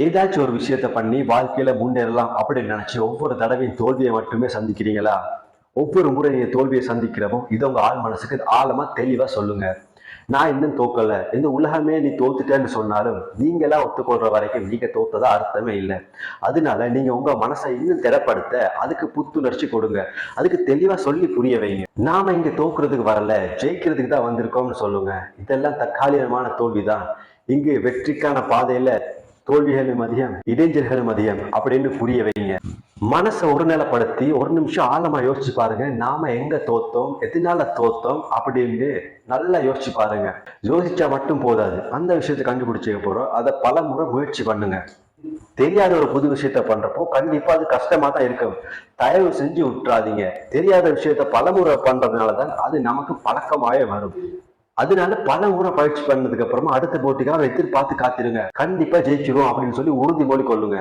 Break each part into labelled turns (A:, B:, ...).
A: ஏதாச்சும் ஒரு விஷயத்த பண்ணி வாழ்க்கையில முன்னேறலாம் அப்படின்னு நினைச்சு ஒவ்வொரு தடவையும் தோல்வியை மட்டுமே சந்திக்கிறீங்களா? ஒவ்வொரு முறை நீங்க தோல்வியை சந்திக்கிறப்போ இது உங்க ஆள் மனசுக்கு ஆழமா தெளிவா சொல்லுங்க. நான் இன்னும் தோக்கல, இந்த உலகமே நீ தோத்துட்டேன்னு சொன்னாலும் நீங்களா ஒத்துக்கொள்ற வரைக்கும் நீங்க தோத்ததா அர்த்தமே இல்லை. அதனால நீங்க உங்க மனசை இன்னும் திடப்படுத்த அதுக்கு புத்துணர்ச்சி கொடுங்க. அதுக்கு தெளிவா சொல்லி புரிய வைங்க. நாம இங்க தோக்குறதுக்கு வரல, ஜெயிக்கிறதுக்கு தான் வந்திருக்கோம்னு சொல்லுங்க. இதெல்லாம் தற்காலிகமான தோல்விதான். இங்கு வெற்றிக்கான பாதையில தோல்விகளும் அதிகம், இடைஞ்சல்களும் அதிகம் அப்படின்னு புரிய வைங்க. மனசை ஒருநிலைப்படுத்தி ஒரு நிமிஷம் ஆழமா யோசிச்சு பாருங்க. நாம எங்க தோத்தோம், எதனால தோத்தோம் அப்படின்னு நல்லா யோசிச்சு பாருங்க. யோசிச்சா மட்டும் போதாது, அந்த விஷயத்தை கண்டுபிடிச்ச போறோம் அதை பல முறை முயற்சி பண்ணுங்க. தெரியாத ஒரு புது விஷயத்த பண்றப்போ கண்டிப்பா அது கஷ்டமா தான் இருக்கும். தயவு செஞ்சு விட்டுறாதீங்க. தெரியாத விஷயத்த பலமுறை பண்றதுனாலதான் அது நமக்கு பழக்கமாவே வரும். அதனால பல முறை பயிற்சி பண்ணதுக்கு அப்புறமா அடுத்த போட்டிக்காக எதிர்பார்த்து காத்திருங்க. கண்டிப்பா ஜெயிச்சிரும் அப்படின்னு சொல்லி உறுதிமொழி கொள்ளுங்க.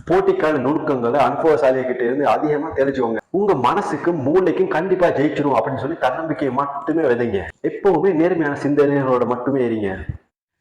A: போட்டிக்கான நுணுக்கங்களை அனுபவசாலிய கிட்ட இருந்து அதிகமா தெரிஞ்சுக்கோங்க. உங்க மனசுக்கும் மூளைக்கும் கண்டிப்பா ஜெயிச்சிரும் அப்படின்னு சொல்லி தன்னம்பிக்கையை மட்டுமே விதைங்க. எப்பவுமே நேர்மையான சிந்தனைகளோட மட்டுமே இருங்க.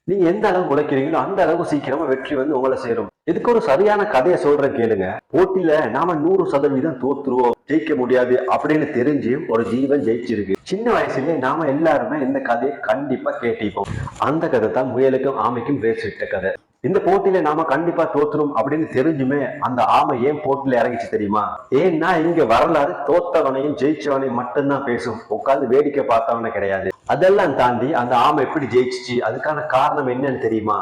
A: நீங்க எந்த அளவுக்கு உழைக்கிறீங்களோ அந்த அளவுக்கு சீக்கிரமா வெற்றி வந்து உங்களை சேரும். இதுக்கு ஒரு சரியான கதையை சொல்றேன் கேளுங்க. போட்டியில நாம 100% தோத்துருவோம், ஜெயிக்க முடியாது அப்படின்னு தெரிஞ்சு ஒரு ஜீவன் ஜெயிச்சிருக்கு. சின்ன வயசுலயே நாம எல்லாருமே இந்த கதையை கண்டிப்பா கேட்டிப்போம். அந்த கதை தான் முயலுக்கும் ஆமைக்கும் ரேஸ் விட்ட கதை. இந்த போட்டியில நாம கண்டிப்பா தோத்துரும் அப்படின்னு தெரிஞ்சுமே அந்த ஆமை ஏன் போட்டியில இறங்கிச்சு தெரியுமா? ஏன்னா இங்க வரலாறு தோத்தவனையும் ஜெயிச்சவனையும் மட்டும்தான் பேசும், உட்காந்து வேடிக்கை பார்த்தவன கிடையாது. அதெல்லாம் தாண்டி அந்த ஆமை எப்படி ஜெயிச்சிச்சு, அதுக்கான காரணம் என்னன்னு தெரியுமா?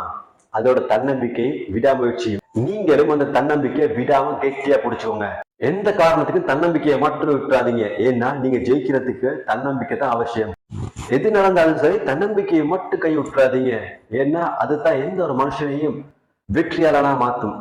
A: அதோட தன்னம்பிக்கை, விடாமுயற்சியும். நீங்களும் அந்த தன்னம்பிக்கையை விடாம கெட்டியா பிடிச்சோங்க. எந்த காரணத்துக்கும் தன்னம்பிக்கையை மட்டும் விட்டுறாதீங்க. ஏன்னா நீங்க ஜெயிக்கிறதுக்கு தன்னம்பிக்கை தான் அவசியம். எது நடந்தாலும் சரி தன்னம்பிக்கையை மட்டும் கை விட்டுறாதீங்க. ஏன்னா அதுதான் எந்த ஒரு மனுஷனையும் வெற்றியாளனா மாத்தும்.